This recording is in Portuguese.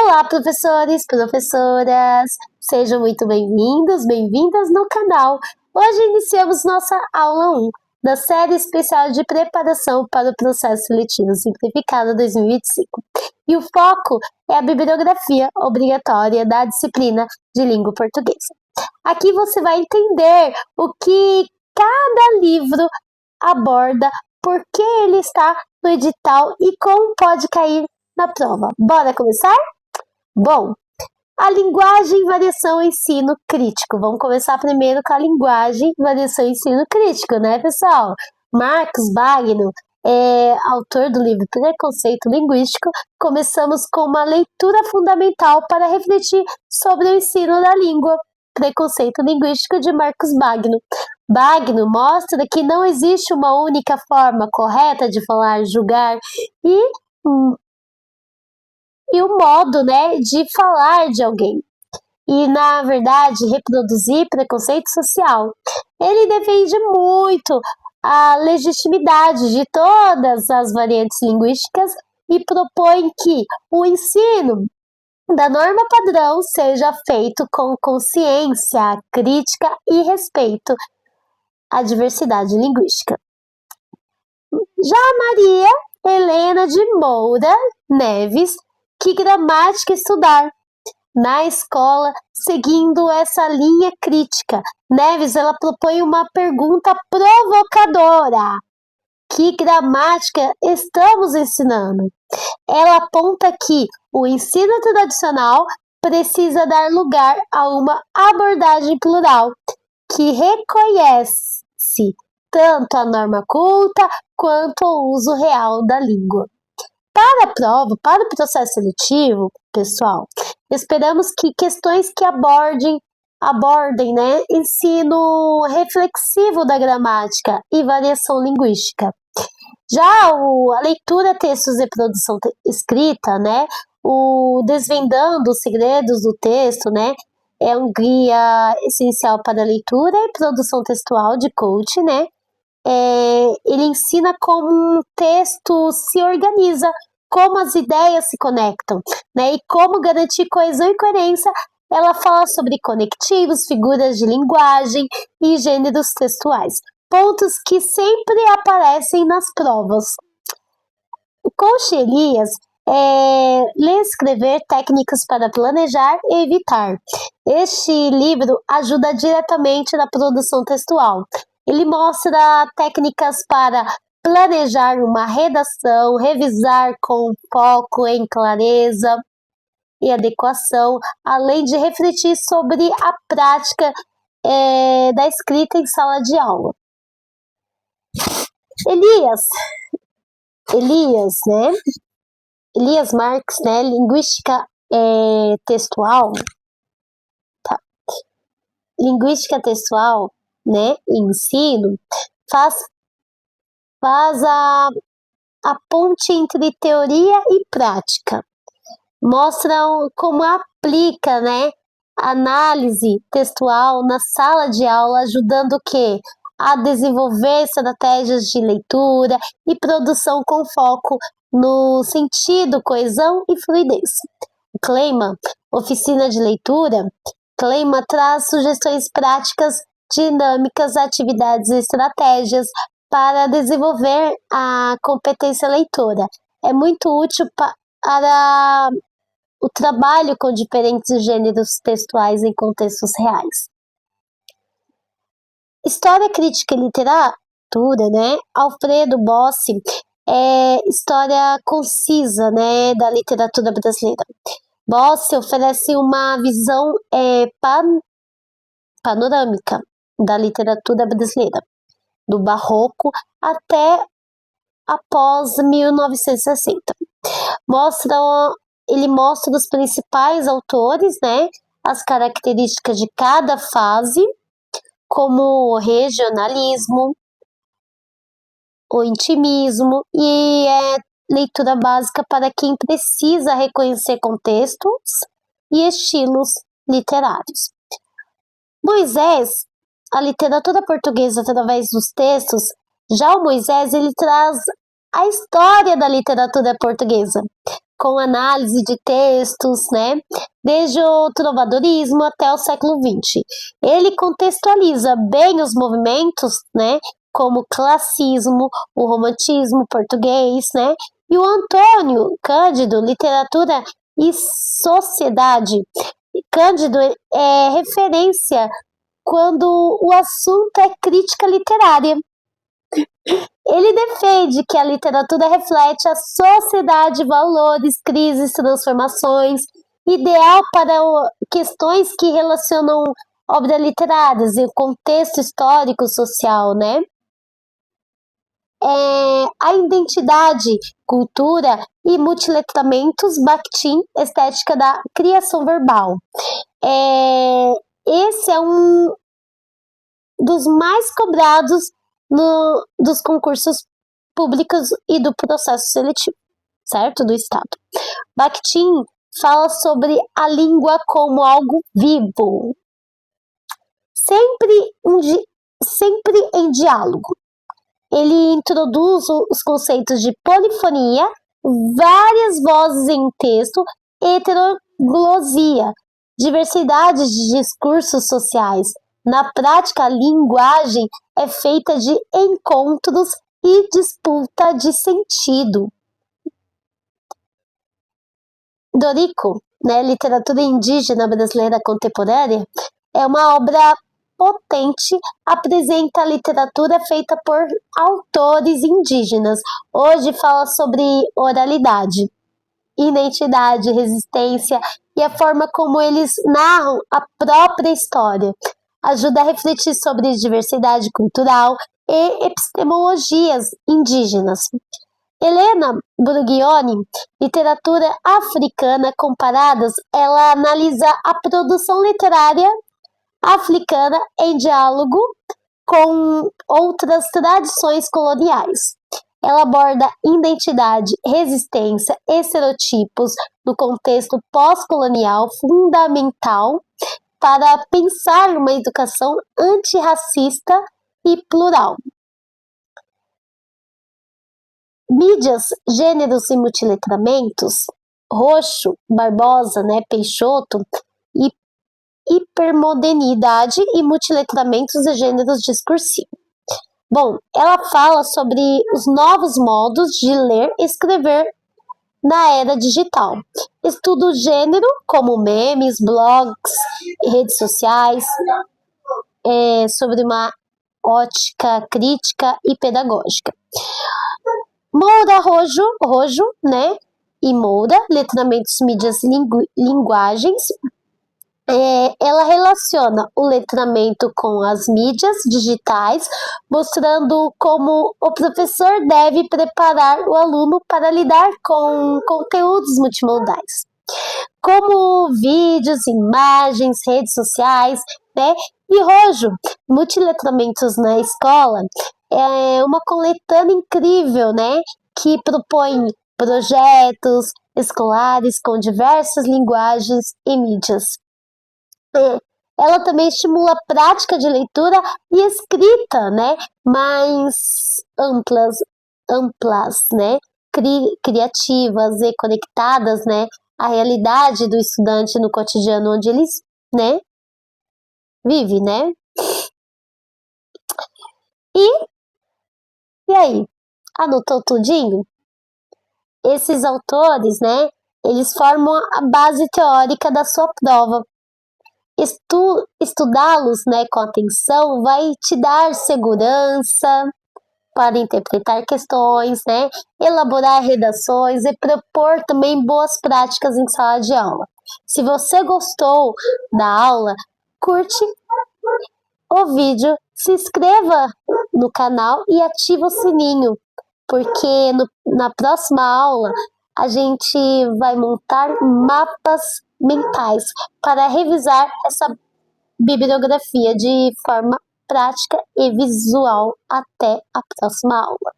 Olá, professores, professoras! Sejam muito bem-vindos, bem-vindas no canal. Hoje iniciamos nossa aula 1 da série especial de preparação para o processo seletivo simplificado 2025. E o foco é a bibliografia obrigatória da disciplina de língua portuguesa. Aqui você vai entender o que cada livro aborda, por que ele está no edital e como pode cair na prova. Bora começar? Bom, a linguagem, variação e ensino crítico. Vamos começar primeiro com a linguagem, variação e ensino crítico, né, pessoal? Marcos Wagner é autor do livro Preconceito Linguístico. Começamos com uma leitura fundamental para refletir sobre o ensino da língua. Preconceito Linguístico, de Marcos Wagner. Wagner mostra que não existe uma única forma correta de falar, julgar e o modo, de falar de alguém. E, na verdade, reproduzir preconceito social. Ele defende muito a legitimidade de todas as variantes linguísticas e propõe que o ensino da norma padrão seja feito com consciência, crítica e respeito à diversidade linguística. Já Maria Helena de Moura Neves, que gramática estudar na escola, seguindo essa linha crítica. Neves, ela propõe uma pergunta provocadora. Que gramática estamos ensinando? Ela aponta que o ensino tradicional precisa dar lugar a uma abordagem plural, que reconhece tanto a norma culta quanto o uso real da língua. Para a prova, para o processo seletivo, pessoal, esperamos que questões que abordem, ensino reflexivo da gramática e variação linguística. Já a leitura, textos e produção escrita, o desvendando os segredos do texto, é um guia essencial para a leitura e produção textual de coach, ele ensina como um texto se organiza, como as ideias se conectam, e como garantir coesão e coerência. Ela fala sobre conectivos, figuras de linguagem e gêneros textuais, pontos que sempre aparecem nas provas. O coach Elias ler e escrever técnicas para planejar e evitar. Este livro ajuda diretamente na produção textual. Ele mostra técnicas para planejar uma redação, revisar com foco em clareza e adequação, além de refletir sobre a prática da escrita em sala de aula. Elias Marx, linguística textual, linguística textual, ensino, faz a ponte entre teoria e prática. Mostra como aplica, análise textual na sala de aula, ajudando o quê? A desenvolver estratégias de leitura e produção com foco no sentido, coesão e fluidez. O Kleima, oficina de leitura, Kleima traz sugestões práticas, dinâmicas, atividades e estratégias para desenvolver a competência leitora. É muito útil para o trabalho com diferentes gêneros textuais em contextos reais. História, crítica e literatura, Alfredo Bossi, história concisa, da literatura brasileira. Bossi oferece uma visão panorâmica da literatura brasileira, do Barroco até após 1960. Ele mostra os principais autores, as características de cada fase, como o regionalismo, o intimismo, e leitura básica para quem precisa reconhecer contextos e estilos literários. Moisés, a literatura portuguesa através dos textos. Já o Moisés, ele traz a história da literatura portuguesa, com análise de textos, né, desde o trovadorismo até o século XX. Ele contextualiza bem os movimentos, né, como o classicismo, o romantismo português, né, e o Antônio Cândido, literatura e sociedade. Cândido é referência quando o assunto é crítica literária. Ele defende que a literatura reflete a sociedade, valores, crises, transformações, ideal para questões que relacionam obras literárias e o contexto histórico social, né? A identidade, cultura e multiletramentos, Bakhtin, estética da criação verbal. Esse é um dos mais cobrados dos concursos públicos e do processo seletivo, certo? Do Estado. Bakhtin fala sobre a língua como algo vivo, sempre em diálogo. Ele introduz os conceitos de polifonia, várias vozes em texto, heteroglosia, diversidade de discursos sociais. Na prática, a linguagem é feita de encontros e disputa de sentido. Dorico, né, Literatura Indígena Brasileira Contemporânea, é uma obra potente, apresenta a literatura feita por autores indígenas. Hoje fala sobre oralidade, identidade, resistência e a forma como eles narram a própria história. Ajuda a refletir sobre diversidade cultural e epistemologias indígenas. Helena Brugioni, Literatura Africana Comparadas, ela analisa a produção literária africana em diálogo com outras tradições coloniais. Ela aborda identidade, resistência, estereotipos no contexto pós-colonial, fundamental para pensar uma educação antirracista e plural. Mídias, gêneros e multiletramentos, Roxo, Barbosa, né, Peixoto, e hipermodernidade e multiletramentos e gêneros discursivos. Bom, ela fala sobre os novos modos de ler e escrever na era digital. Estuda o gênero, como memes, blogs, redes sociais, sobre uma ótica crítica e pedagógica. Moura Rojo, né? E Moura, Letramentos, Mídias, Linguagens. Ela relaciona o letramento com as mídias digitais, mostrando como o professor deve preparar o aluno para lidar com conteúdos multimodais, como vídeos, imagens, redes sociais, né? E Rojo, Multiletramentos na Escola, é uma coletânea incrível, né? Que propõe projetos escolares com diversas linguagens e mídias. Ela também estimula a prática de leitura e escrita, né, mais amplas, né, criativas e conectadas, né, à realidade do estudante no cotidiano onde eles, né, vive, né. E aí, anotou tudinho? Esses autores, né, eles formam a base teórica da sua prova. Estudá-los, né, com atenção vai te dar segurança para interpretar questões, né, elaborar redações e propor também boas práticas em sala de aula. Se você gostou da aula, curte o vídeo, se inscreva no canal e ative o sininho, porque na próxima aula a gente vai montar mapas mentais para revisar essa bibliografia de forma prática e visual. Até a próxima aula.